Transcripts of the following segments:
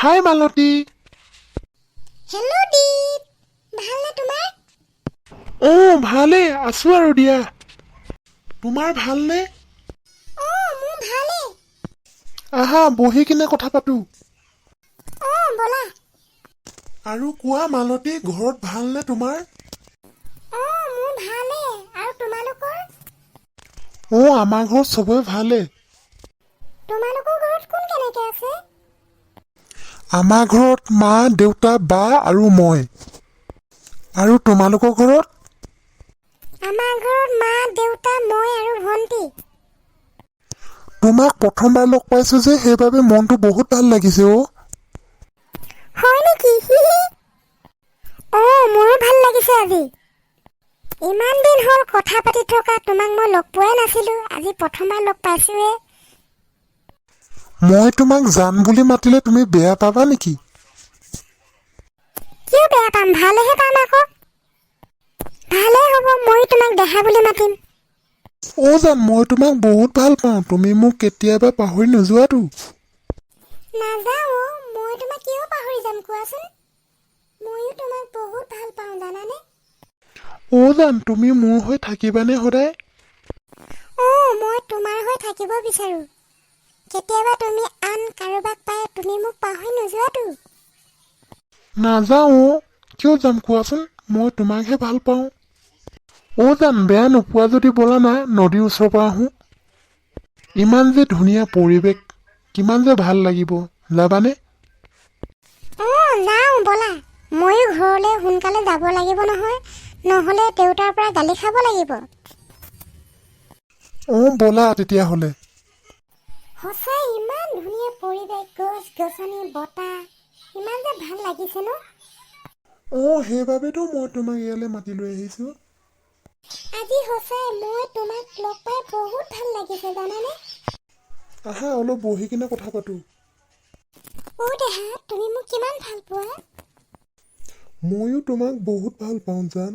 হাই মালতী। Hello' দীপ, ভালনে তোমাৰ? ভালেই আছো আৰু দিয়া। তোমাৰ ভালনে? মোৰ ভালেই। আহা বহি কিনে কথা পাতো। ব'লা। আৰু কোৱা মালতী, ঘৰত ভালনে তোমাৰ? মোৰ ভালেই। আৰু তোমালোকৰ? আমাৰ ঘৰত চবৰে ভালেই। তোমালোকৰ ঘৰত কোন কেনেকে আছে? আমাৰ ঘৰত মা, দেউতা, বা আৰু মই। আৰু তোমালোকৰ ঘৰত? আমাৰ ঘৰত মা, দেউতা, মই আৰু ভণ্টি। তোমাক প্ৰথমবাৰ লগ পাইছো যে সেইবাবে মনটো বহুত ভাল লাগিছে অ'। হয় নেকি? মোৰো ভাল লাগিছে আজি। ইমান দিন হ'ল কথা পাতি থকা, তোমাক মই লগ পোৱাই নাছিলো। আজি প্ৰথমবাৰ লগ পাইছোৱে। মই তোমাক জান বুলি মাতিলে তুমি বেয়া পাবা নেকি? কিয় বেয়া পাম? ভালেহে পাম আকৌ। ভালেই হ'ব, ময়ো তোমাক দেহা বুলি মাতিম। জান, মই তোমাক বহুত ভাল পাওঁ। তুমি মোক কেতিয়াবা পাহৰি নোযোৱাতো। নাযাওঁ মই তোমাক কিয় পাহৰি যাম কোৱাচোন? ময়ো তোমাক বহুত ভাল পাওঁ জানানে? জান, তুমি মোৰ হৈ থাকিবানে সদায়? মই তোমাৰ হৈ থাকিব বিচাৰোঁ। কেতিয়াবা তুমি আন কাৰোবাক পাই তুমি মোক পাহৰি নোযোৱাতো। নাযাওঁ কিয় যাম কোৱাচোন? মই তোমাকহে ভাল পাওঁ। জান, বেয়া নোপোৱা যদি ব'লা না নদীৰ ওচৰৰ পৰা আহোঁ। ইমান যে ধুনীয়া পৰিৱেশ, কিমান যে ভাল লাগিব। যাবানে? যাওঁ ব'লা। ময়ো ঘৰলৈ সোনকালে যাব লাগিব নহয়, নহ'লে দেউতাৰ পৰা গালি খাব লাগিব। ব'লা তেতিয়াহ'লে। সঁচাই ইমান ধুনীয়া পৰিৱেশ, গছ-গছনি, বতাহ, ইমান যে ভাল লাগিছে ন? সেইবাবেতো মই তোমাক ইয়ালৈ মাতি লৈ আহিছোঁ। আজি সঁচাই মই তোমাক লগ পাই বহুত ভাল লাগিছে জানানে? আহা অলপ বহি কিনে কথা পাতো। দেহা, তুমি মোক কিমান ভাল পোৱা? ময়ো তোমাক বহুত ভাল পাওঁ জান।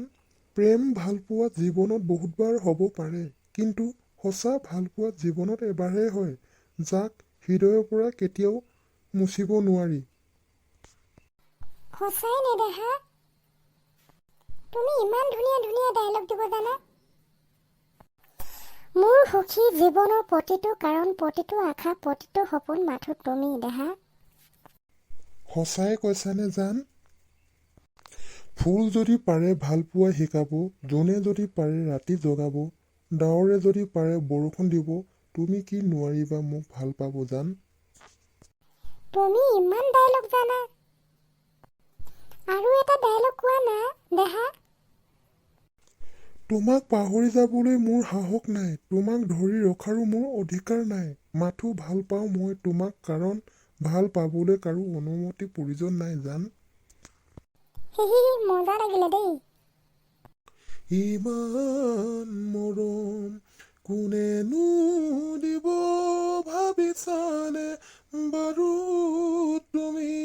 প্ৰেম ভালপোৱা জীৱনত বহুতবাৰ হ'ব পাৰে, কিন্তু সঁচা ভালপোৱা জীৱনত এবাৰহে হয়, যাক হৃদয়ৰ পৰা কেতিয়াও মুচিব নোৱাৰি। সঁচাই নে দেহা? তুমি ইমান ধুনীয়া ধুনীয়া ডায়লগ দিব জানা। মোৰ সুখী জীৱনৰ প্ৰতিটো কাৰণ, প্ৰতিটো আশা, প্ৰতিটো সপোন মাথো তুমি দেহা। সঁচাই কৈছানে জান? ফুল যদি পাৰে ভালপোৱা শিকাব, জোনে যদি পাৰে ৰাতি জগাব, ডাৱৰে যদি পাৰে বৰষুণ দিব, তুমি কি নোৱাৰিবা মোক ভাল পাব জান? তুমি ইমান ডায়লগ জানা। আৰু এটা ডায়লগ কোৱা না দেহা। তোমাক পাহৰি যাবলৈ মোৰ সাহস নাই, তোমাক ধৰি ৰখাৰো মোৰ অধিকাৰ নাই, মাথো ভাল পাওঁ মই তোমাক, কাৰণ ভাল পাবলৈ কাৰো অনুমতি প্ৰয়োজন নাই জান। মজা লাগিলে দেই। ইমান মৰম কোনেনো দিব ভাবিছানে বাৰু তুমি,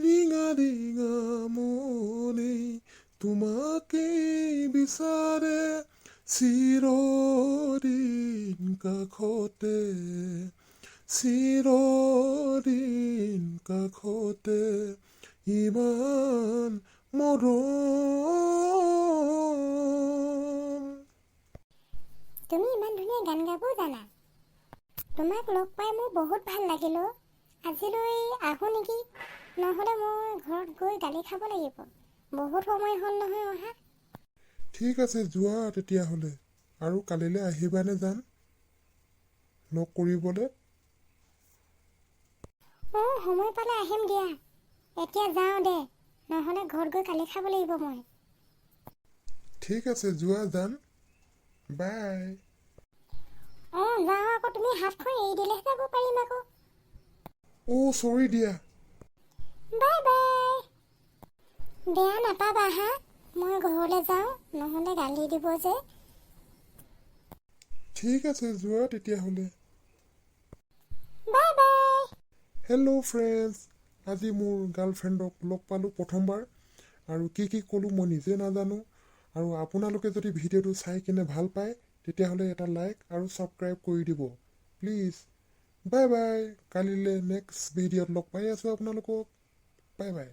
ৰিঙা ৰিঙা মনে তোমাকেই বিচাৰে, চিৰদিন কাষতে, চিৰদিন কাষতে, ইমান মৰম। তুমি ইমান ধুনীয়া গান গাবও জানা। তোমাক লগ পাই মোৰ বহুত ভাল লাগিল। আজিলৈ আহোঁ নেকি? নহ'লে মই ঘৰত গৈ গালি খাব লাগিব। বহুত সময় হ'ল নহয় অহা। ঠিক আছে যোৱা তেতিয়াহ'লে। আৰু কালিলৈ আহিবানে জান লগ কৰিবলৈ? সময় পালে আহিম দিয়া। এতিয়া যাওঁ দে, নহ'লে ঘৰত গৈ গালি খাব লাগিব মই। ঠিক আছে যোৱা জান, বাই। যাওঁ আকৌ, তুমি হাতখন এৰি দিলেহে যাব পাৰিম আকৌ। চৰি দিয়া। Bye bye. বেয়া নাপাবা হা, মই ঘৰলৈ যাওঁ, নহ'লে গালি দিব যে। ঠিক আছে যোৱা তেতিয়াহ'লে। Bye bye. হেল্ল' ফ্ৰেণ্ডছ, আজি মোৰ গাৰ্লফ্ৰেণ্ডক লগ পালোঁ প্ৰথমবাৰ, আৰু কি কি ক'লোঁ মই নিজে নাজানো। আৰু আপোনালোকে যদি ভিডিঅ'টো চাই কিনে ভাল পায় তেতিয়াহ'লে এটা লাইক আৰু ছাবস্ক্ৰাইব কৰি দিব প্লিজ। বাই বাই, কালিলৈ নেক্সট ভিডিঅ'ত লগ পাই আছোঁ আপোনালোকক। Bye bye.